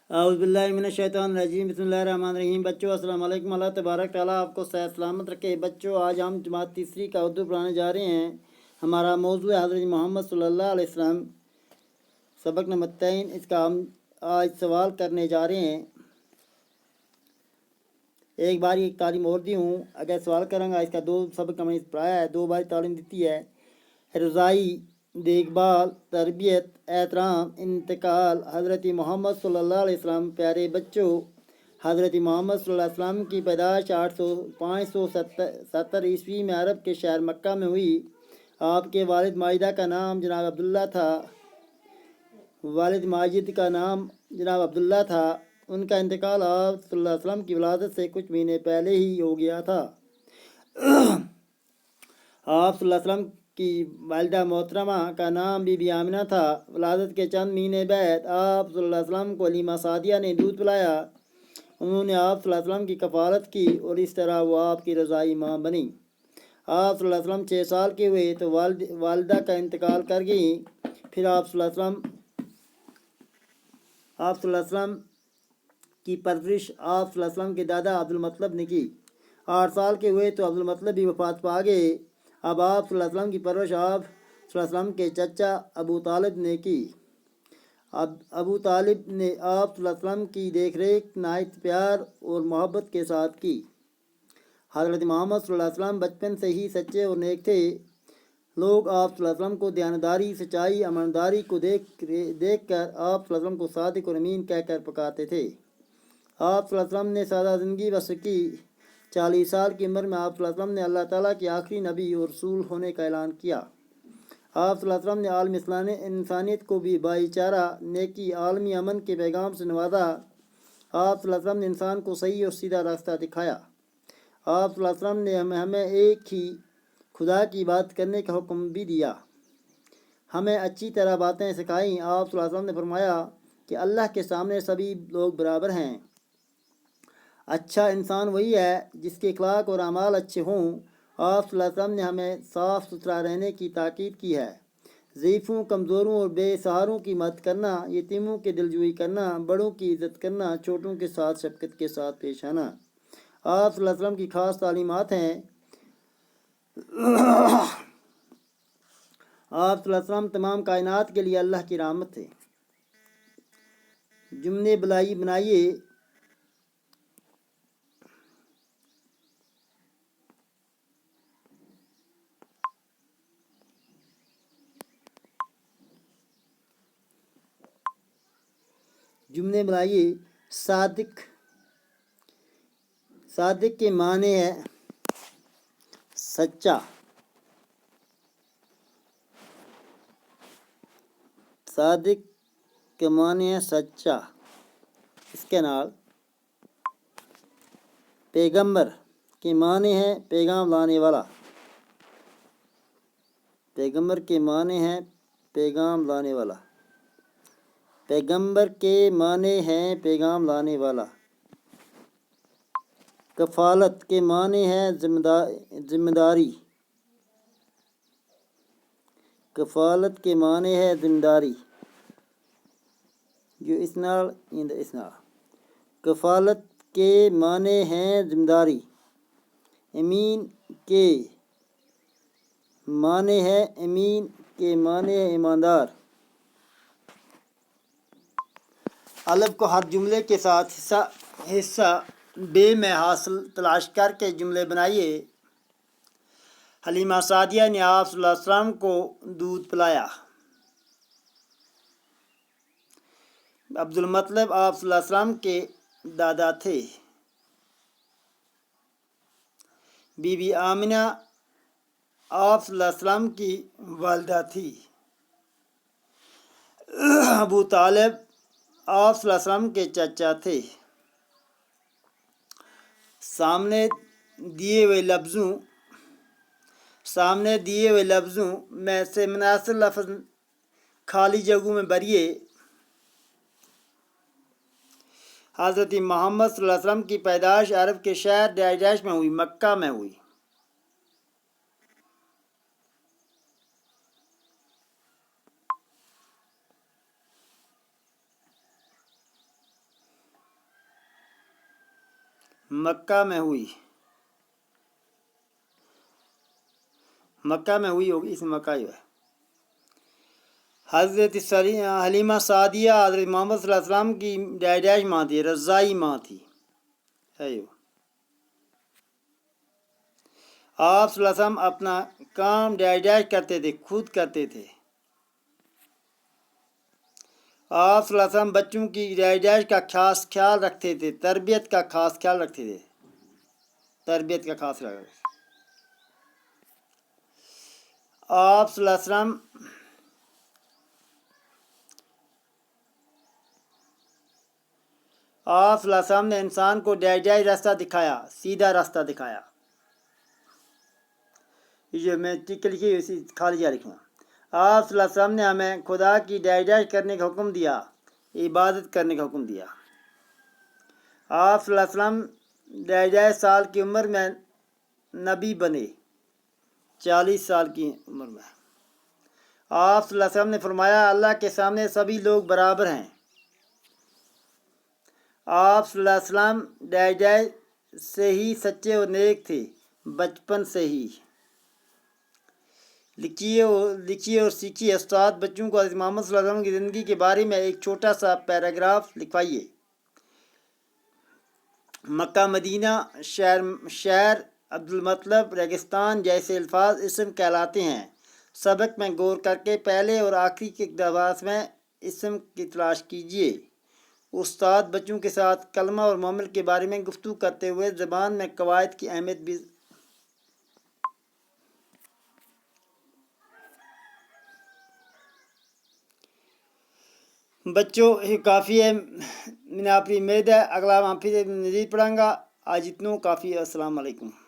औज़ुबिल्लाहिमिनश्शैतानिर्रजीम बिस्मिल्लाहिर्रहमानिर्रहीम। बच्चों अस्सलाम वालेकुम। अल्लाह तबारक तआला आपको सेहत सलामत रखे। बच्चों आज हम जमात तीसरी का उर्दू पढ़ाने जा रहे हैं। हमारा मौजू है हज़रत मोहम्मद सल्लल्लाहु अलैहि वसल्लम, सबक नंबर 3। इसका हम आज सवाल करने जा रहे हैं। एक बार एक तालीम और दी हूँ, अगर सवाल करूँगा इसका दो सबक मैंने पढ़ाया है, 2 बार तालीम दी है। रज़ाई, देखभाल, तरबियत, एहतराम, इंतकाल। हज़रत मोहम्मद सल्लल्लाहु अलैहि वसल्लम। प्यारे बच्चों, हज़रत मोहम्मद सल्लल्लाहु अलैहि वसल्लम की पैदाइश 570 ईस्वी में अरब के शहर मक्का में हुई। आपके वालिद माजिदा का नाम जनाब अब्दुल्ला था। वालिद माजिद का नाम जनाब अब्दुल्ला था। उनका इंतकाल आप सल्लल्लाहु अलैहि वसल्लम की विलादत से कुछ महीने पहले ही हो गया था। आप सल्लल्लाहु अलैहि वसल्लम की वालिदा मोहतरमा का नाम बीबी आमिना था। विलादत के चंद महीने बाद आप सल्लल्लाहु अलैहि वसल्लम को हलीमा सादिया ने दूध पिलाया। उन्होंने आप सल्लल्लाहु अलैहि वसल्लम की कफ़ालत की और इस तरह वो आपकी रज़ाई माँ बनी। आप सल्लल्लाहु अलैहि वसल्लम 6 साल के हुए तो वालिदा का इंतकाल कर गई। फिर आप सल्लल्लाहु अलैहि वसल्लम की परवरिश आप सल्लल्लाहु अलैहि वसल्लम के दादा अब्दुल मतलब ने की। 8 साल के हुए तो अब्दुल मतलब भी वफ़ात पा गए। अब आप सल्लल्लाहु अलैहि वसल्लम की परवरिश आप सल्लल्लाहु अलैहि वसल्लम के चचा अबू तालिब ने की। अब अबू तालिब ने आप सल्लल्लाहु अलैहि वसल्लम की देखरेख नायत प्यार और मोहब्बत के साथ की। हज़रत मोहम्मद सल्लल्लाहु अलैहि वसल्लम बचपन से ही सच्चे और नेक थे। लोग आप सल्लल्लाहु अलैहि वसल्लम को दयानतदारी, सच्चाई, ईमानदारी को देख कर आप सल्लल्लाहु अलैहि वसल्लम को सादिक और अमीन कहकर पुकारते थे। आप सल्लल्लाहु अलैहि वसल्लम ने सादा ज़िंदगी बसर की। 40 साल की उम्र में आप सल्लल्लाहु अलैहि वसल्लम ने अल्लाह ताला के आखिरी नबी और रसूल होने का ऐलान किया। आप सल्लल्लाहु अलैहि वसल्लम ने आलम इंसानियत को भी भाईचारा, नेकी, आलमी अमन के पैगाम से नवाजा। आप सल्लल्लाहु अलैहि वसल्लम ने इंसान को सही और सीधा रास्ता दिखाया। आप सल्लल्लाहु अलैहि वसल्लम ने हमें एक ही खुदा की बात करने का हुक्म भी दिया, हमें अच्छी तरह बातें सिखाईं। आप सल्लल्लाहु अलैहि वसल्लम ने फरमाया कि अल्लाह के सामने सभी लोग बराबर हैं। अच्छा इंसान वही है जिसके अखलाक और अमाल अच्छे हों। आप सल्लल्लाहु अलैहि वसल्लम ने हमें साफ़ सुथरा रहने की ताकीद की है। ज़ईफ़ों, कमज़ोरों और बेसहारों की मदद करना, यतीमों की दिलजोई करना, बड़ों की इज़्ज़त करना, छोटों के साथ शफ़क़त के साथ पेश आना आप सल्लल्लाहु अलैहि वसल्लम की ख़ास तालीमात हैं। आप सल्लल्लाहु अलैहि वसल्लम तमाम कायनात के लिए अल्लाह की रहमत थे। जुमले बनाइए। जुमले बनाइए। सादिक, सादिक के माने है सच्चा। सादिक के माने है सच्चा। इसके नाल पैगंबर के माने है पैगाम लाने वाला। पैगंबर के माने हैं पैगाम लाने वाला। पैगंबर के माने हैं पैगाम लाने वाला। कफ़ालत के माने हैं जिम्मेदारी। कफ़ालत के माने है जिम्मेदारी। जो इसनाल इंद इसनाल। कफ़ालत के माने हैं जिम्मेदारी। अमीन के माने है अमीन के माने है ईमानदार। अलफ को हर जुमले के साथ हिस्सा बे में हासिल तलाश करके जुमले बनाइए। हलीमा सादिया ने आप सल्लल्लाहु अलैहि वसल्लम को दूध पिलाया। अब्दुल मतलब आप सल्लल्लाहु अलैहि वसल्लम के दादा थे। बीबी आमिना आप सल्लल्लाहु अलैहि वसल्लम की वालिदा थी। अबू तालिब आप सल्लल्लाहु अलैहि वसल्लम के चाचा थे। सामने दिए हुए लफ्ज़ों में से मुनासिब लफ्ज़ खाली जगहों में भरिए। हज़रत मोहम्मद सल्लल्लाहु अलैहि वसल्लम की पैदाइश अरब के शहर डैश में हुई, मक्का में हुई। مکہ میں ہوئی ہوگی، اس مکہ ہی ہے۔ حضرت حلیمہ سعدیہ حضرت محمد صلی اللہ علیہ وسلم کی ڈیڈیش ماں تھی، رضائی ماں تھی۔ آپ صلی اللہ علیہ وسلم اپنا کام ڈیڈیش کرتے تھے، خود کرتے تھے۔ آپ صلی اللہ علیہ وسلم بچوں کی ڈیڈیش کا خاص خیال رکھتے تھے، تربیت کا خاص خیال رکھتے تھے۔ آپ صلی اللہ علیہ وسلم نے انسان کو ڈیڈیش راستہ دکھایا، سیدھا راستہ دکھایا۔ یہ جو میں ٹک لکھی اسی خالی جا لکھوں گا۔ آپ صلی اللہ علیہ وسلم نے ہمیں خدا کی ڈیڈیش کرنے کا حکم دیا، عبادت کرنے کا حکم دیا۔ آپ صلی اللہ علیہ وسلم 1.5 سال کی عمر میں نبی بنے، 40 سال کی عمر میں۔ آپ صلی اللہ علیہ وسلم نے فرمایا اللہ کے سامنے سبھی لوگ برابر ہیں۔ آپ صلی اللہ علیہ وسلم ڈیڈیش سے ہی سچے اور نیک تھے، بچپن سے ہی۔ لکھیے اور سیکھیے۔ استاد بچوں کو حضرت محمد صلی اللہ علیہ وسلم کی زندگی کے بارے میں ایک چھوٹا سا پیراگراف لکھوائیے۔ مکہ، مدینہ، شہر، عبدالمطلب، ریگستان جیسے الفاظ اسم کہلاتے ہیں۔ سبق میں غور کر کے پہلے اور آخری کے اقتباس میں اسم کی تلاش کیجیے۔ استاد بچوں کے ساتھ کلمہ اور معامل کے بارے میں گفتگو کرتے ہوئے زبان میں قواعد کی اہمیت بھی بچوں یہ کافی ہے، میں نے اپنی امید ہے اگلا پھر مزید پڑھاؤں گا۔ آج اتنا کافی ہے۔ السلام علیکم۔